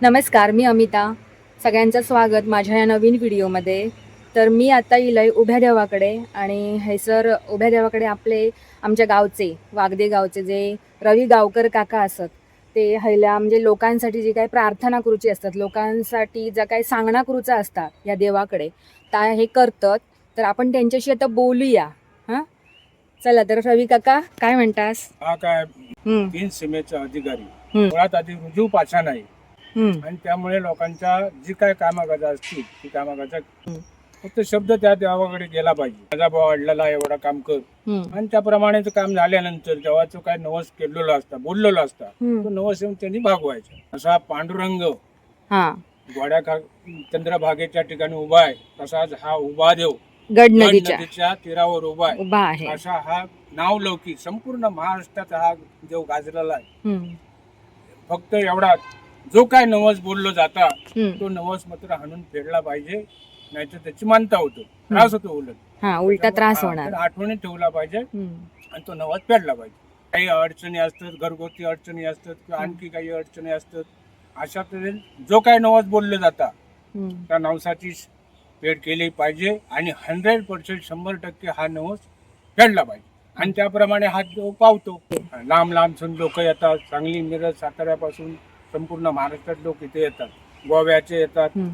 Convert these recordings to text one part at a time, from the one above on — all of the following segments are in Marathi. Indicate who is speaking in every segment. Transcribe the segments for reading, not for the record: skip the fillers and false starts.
Speaker 1: नमस्कार, मी अमिता. सगळ्यांचं स्वागत माझ्या या नवीन व्हिडिओमध्ये. तर मी आता इलय उभ्या देवाकडे आणि हैसर उभ्या देवाकडे आमच्या गावचे वागदे गावचे जे रवी गावकर काका असत ते हैल्या म्हणजे लोकांसाठी जी काही प्रार्थना करूची असतात, लोकांसाठी ज्या काही सांगणा करूचा असतात या देवाकडे त्या हे करतात. तर आपण त्यांच्याशी आता बोलूया. हां, चला तर रवी काका काय म्हणतास?
Speaker 2: हा काय
Speaker 1: हम्म,
Speaker 2: 3 सीमेचा अधिकारी
Speaker 1: हम्म,
Speaker 2: मुळात आधी रुजू पाषाण आहे
Speaker 1: हम्म,
Speaker 2: आणि त्यामुळे लोकांच्या जी काय कामागता असतील ती कामागता
Speaker 1: हम्म,
Speaker 2: फक्त शब्द त्या देवाकडे गेला पाहिजे. माझा भाऊ अडलेला एवढा काम कर
Speaker 1: हम्म,
Speaker 2: आणि त्याप्रमाणे ते काम झाल्यानंतर जेव्हा तो काय नवस केलेला असता बोललेला असता
Speaker 1: हम्म.
Speaker 2: तो नवस येऊन त्यांनी भागवायचा. असा पांडुरंग
Speaker 1: हां,
Speaker 2: गोड्या चंद्रभागेच्या ठिकाणी उभा आहे तसाच हा उभा देव
Speaker 1: गड
Speaker 2: गड
Speaker 1: नदीच्या
Speaker 2: नदीच्या तीरावर उभा आहे.
Speaker 1: उभा आहे.
Speaker 2: असा हा नावलौकिक संपूर्ण महाराष्ट्रात हा देव गाजलेला आहे.
Speaker 1: हम्म,
Speaker 2: फक्त एवढा जो काय नवस बोललो जाता
Speaker 1: हम्म.
Speaker 2: तो नवस मात्र हाणून फेडला पाहिजे, नाहीतर त्याची मानता होतो, त्रास होतो उलट.
Speaker 1: हा उलटा त्रास
Speaker 2: हा,
Speaker 1: होणार.
Speaker 2: तर आठवणीत ठेवला पाहिजे
Speaker 1: हम्म,
Speaker 2: आणि तो नवस फेडला पाहिजे. काही अडचणी असतात, घरगुती अडचणी असतात किंवा आणखी काही अडचणी असतात, अशा तऱ्हेने जो काय नवस बोलले जाता
Speaker 1: हम्म.
Speaker 2: त्या नवसाची फेड केली पाहिजे आणि 100% 100% हा नवस फेडला पाहिजे. आणि त्याप्रमाणे हा देव पावतो. लांब लांबसून लोक येतात, सांगली, मिरज, साताऱ्यापासून संपूर्ण महाराष्ट्रात लोक इथे येतात, गोव्याचे येतात
Speaker 1: हम्म.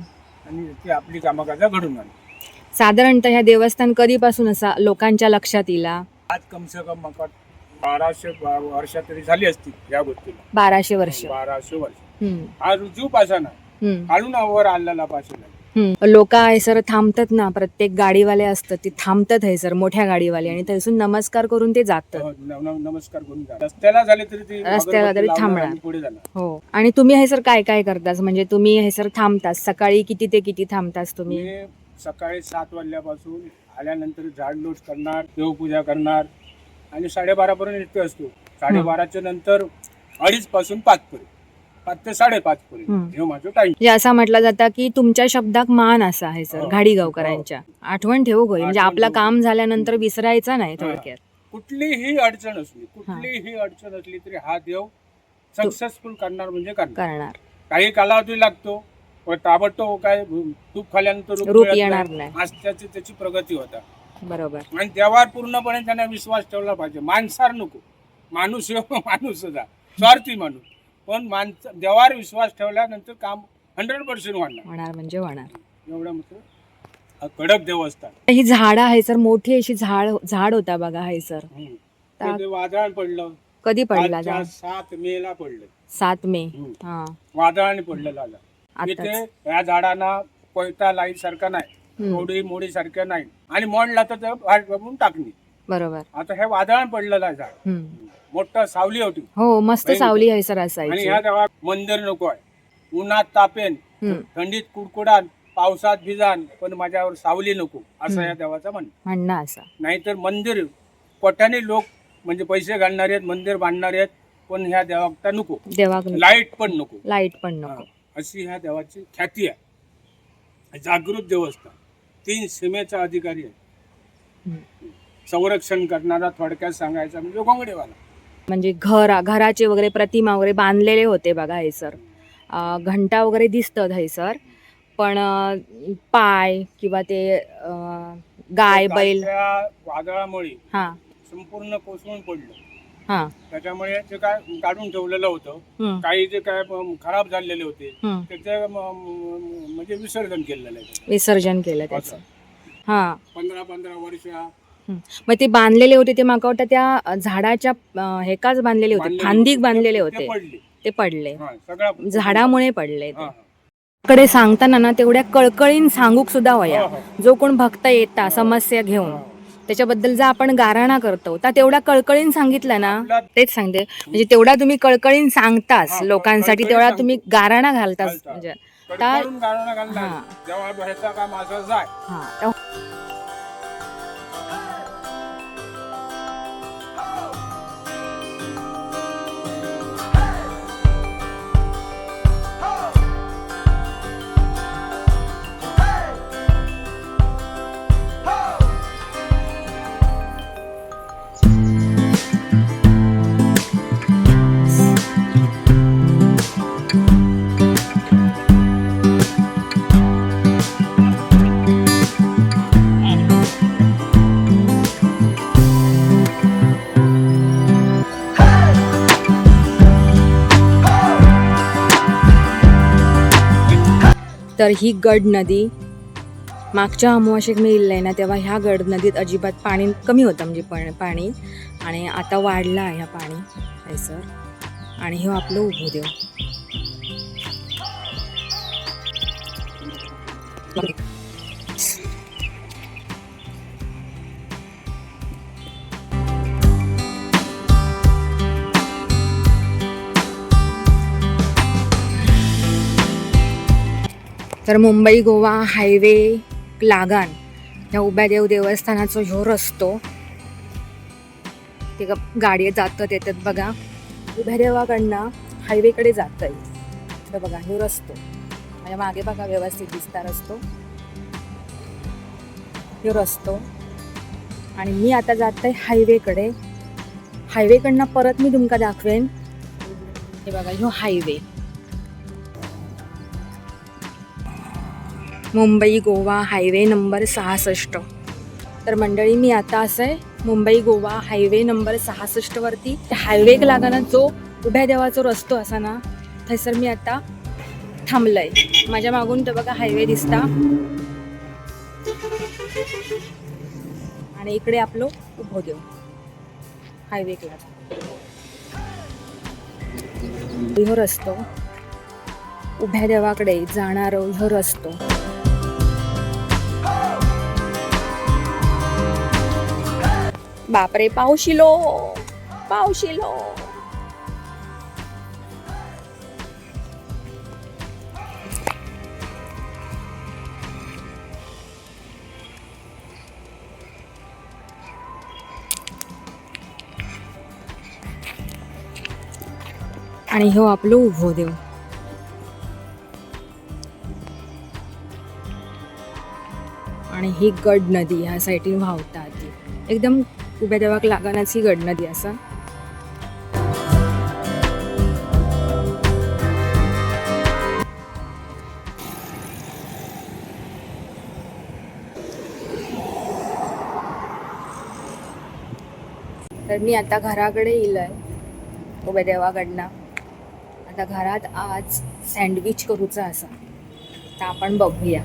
Speaker 2: आणि इथे आपली कामकाजा घडून आणतात.
Speaker 1: साधारणतः ह्या देवस्थान कधीपासून असा लोकांच्या लक्षात येला?
Speaker 2: आज कमसे कम मका 1200 वर्ष तरी झाली असतील या गोष्टीला.
Speaker 1: 1200 वर्ष.
Speaker 2: 1200 वर्ष.
Speaker 1: हम्म,
Speaker 2: हा रुजू पाषाण आहे,
Speaker 1: हम्म,
Speaker 2: काढून वर आलेला पाषाण आहे.
Speaker 1: हम्म. लोक आहे सर थांबतात ना, प्रत्येक गाडीवाले असतात ते थांबतात आहे सर, मोठ्या गाडीवाले, आणि त्यासून नमस्कार करून ते जातात.
Speaker 2: नमस्कार करून जा. रस्त्याला झाले तरी ते
Speaker 1: रस्त्याला तरी
Speaker 2: अगरबत्ती लावणार
Speaker 1: थांबणार.
Speaker 2: आणि पुढे जाणार.
Speaker 1: हो. आणि तुम्ही हे सर काय काय करतास? म्हणजे तुम्ही हे सर थांबतास सकाळी किती ते किती थांबतास तुम्ही?
Speaker 2: मी सकाळी 7 वाजल्यापासून आल्यानंतर झाडलोट करणार, देवपूजा करणार आणि 12:30 पर्यंत इथे असतो. 12:30च्या नंतर 2:30 पासून 5 पर्यंत, 5 ते 5:30 पर्यंत
Speaker 1: हम्म.
Speaker 2: हे माझं टाइम.
Speaker 1: म्हणजे असं म्हटलं जातं की तुमच्या शब्दाक मान असा आहे सर
Speaker 2: हो.
Speaker 1: घाडी गावकरांच्या. आठवण ठेवू गो, म्हणजे
Speaker 2: आठवण
Speaker 1: आपलं
Speaker 2: ठेवू.
Speaker 1: काम झाल्यानंतर विसरायचं नाही
Speaker 2: हा.
Speaker 1: थोडक्यात.
Speaker 2: कुठलीही अडचण असली, कुठलीही अडचण असली तरी हा देव सक्सेसफुल करणार म्हणजे करणार.
Speaker 1: करणार.
Speaker 2: काही कालावधी लागतो व ताबडतोब काय तूप खाल्यानंतर
Speaker 1: रूप
Speaker 2: मिळत
Speaker 1: येणार
Speaker 2: नाही.
Speaker 1: नाही.
Speaker 2: आज त्याची प्रगती होता.
Speaker 1: बरोबर.
Speaker 2: आणि देवावर पूर्णपणे त्यांना विश्वास ठेवला पाहिजे. माणसार नको, माणूस माणूस जा, स्वार्थी माणूस, पण देवावर विश्वास ठेवल्यानंतर काम 100% वाढणार.
Speaker 1: होणार म्हणजे होणार.
Speaker 2: एवढं मात्र हा कडक देव असतात.
Speaker 1: ही झाड आहे सर, मोठी अशी झाड होता बघा आहे सर.
Speaker 2: ते वादळ पडलं,
Speaker 1: कधी पडला?
Speaker 2: 7 मेला पडलं.
Speaker 1: 7 मे.
Speaker 2: हम्म.
Speaker 1: हा,
Speaker 2: वादळाने पडलेलं आलं. इथे
Speaker 1: आताच.
Speaker 2: या झाडांना कोयता लाई सारखा नाही, मोडी मोडी सारखं नाही, आणि मोडला तर ते वाट बघून टाकणी.
Speaker 1: बरोबर.
Speaker 2: आता हे वादळ पडलेलं आहे झाड,
Speaker 1: हम्म.
Speaker 2: मोठं सावली होती.
Speaker 1: हो, मस्त
Speaker 2: नाही,
Speaker 1: सावली आहे सर
Speaker 2: आणि
Speaker 1: असायची.
Speaker 2: ह्या देवा मंदिर नको आहे. उन्हात तापेन,
Speaker 1: हम्म.
Speaker 2: थंडीत कुडकुडान, पावसात भिजान, पण माझ्यावर सावली नको, असं या देवाचं म्हणणं.
Speaker 1: म्हणणं असं.
Speaker 2: नाहीतर मंदिर कोट्याने लोक म्हणजे पैसे घालणारे आहेत, मंदिर बांधणारे आहेत, पण ह्या देवाचा नको,
Speaker 1: देवाक
Speaker 2: लाईट पण नको.
Speaker 1: लाईट पण नको.
Speaker 2: हा, अशी ह्या देवाची ख्याती आहे. जागृत देवस्थान, 3 सीमेचा अधिकारी आहे.
Speaker 1: हम्म.
Speaker 2: संरक्षण करणारा थोडक्यात सांगायचा म्हणजे गोंगडेवाला.
Speaker 1: म्हणजे घराचे वगैरे प्रतिमा वगैरे बांधलेले होते बघा हे सर. घंटा वगैरे दिसतात हे सर, पण पाय किंवा ते गाय बैल.
Speaker 2: कालच्या वादळामुळे
Speaker 1: हा,
Speaker 2: संपूर्ण कोसळून पडलं.
Speaker 1: हा.
Speaker 2: त्याच्यामुळे ते काय काढून ठेवलेलं होतं.
Speaker 1: हम्म,
Speaker 2: काही जे काय खराब झालेले होते
Speaker 1: हम्म.
Speaker 2: त्याचे म्हणजे विसर्जन केलेलं आहे.
Speaker 1: विसर्जन केलं त्याचं. हा.
Speaker 2: 15 वर्ष
Speaker 1: हम्म. मग ते बांधलेले होते ते माका वाटतं त्या झाडाच्या हेकाच बांधलेले होते, फांदीक बांधलेले होते.
Speaker 2: पडले.
Speaker 1: ते पडले,
Speaker 2: हा, सगळा
Speaker 1: झाडामुळे पडले ते.
Speaker 2: हा,
Speaker 1: कडे सांगताना ना तेवढ्या कळकळीन सांगूक सुद्धा वया.
Speaker 2: हो,
Speaker 1: जो कोण भक्त येता समस्या घेऊन त्याच्याबद्दल जर आपण गाराणा करतो तर तेवढा कळकळीन सांगितलं ना, तेच सांगते म्हणजे तेवढा तुम्ही कळकळीन सांगतास
Speaker 2: हा,
Speaker 1: लोकांसाठी,
Speaker 2: कळकळीन
Speaker 1: तेवढा
Speaker 2: सांगतो.
Speaker 1: तुम्ही गाराणा घालतास. म्हणजे
Speaker 2: कडकडून गाणं घालणार.
Speaker 1: हा.
Speaker 2: जेव्हा ह्याचं काम असं जाय
Speaker 1: हा. तर ही गड नदी मागच्या अमावास्येक मी इल्लंय ना तेव्हा ह्या गड नदीत अजिबात पाणी कमी होतं म्हणजे पाणी आणि आता वाढलं आहे ह्या पाणी हैसर. आणि हे आपलं उभोदेव. तर मुंबई गोवा हायवे लागान ह्या उभ्यादेव देवस्थानाचा ह्यो रस्तो ते गाडी जातात येतात बघा. उभ्या देवाकडनं हायवेकडे जात आहे तर बघा ह्यो रस्तो माझ्या मागे बघा व्यवस्थित दिसता रस्तो ह्यो रस्तो. आणि मी आता जात आहे हायवेकडे. हायवेकडनं परत मी तुमका दाखवेन. हे बघा ह्यो highway Mumbai Goa highway number 66. तर मंडळी मी आता असं आहे मुंबई गोवा हायवे नंबर 66 वरती हायवे लागना जो उभ्या देवाचा रस्तो असा ना थंयसर मी आता थांबलंय. माझ्या मागून तर बघा हायवे दिसता आणि इकडे आपलं उभोदेव हायवे ह्यो रस्तो उभ्या देवाकडे जाणार ह्यो रस्तो. बापरे पावशिलो पावशिलो. आणि ह्यो आपलं उभोदेव. आणि ही गड नदी ह्या साईडीन व्हावता ती एकदम उभ्या देवाक लागनाच ही गड नदी असा. तर मी आता घराकडे येयलंय उभ्या देवाकडनं. आता घरात आज सँडविच करूचा असा तर आपण बघूया.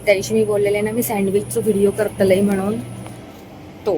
Speaker 1: त्या दिवशी मी बोललेले ना मी सँडविचचा व्हिडिओ करतलंय म्हणून तो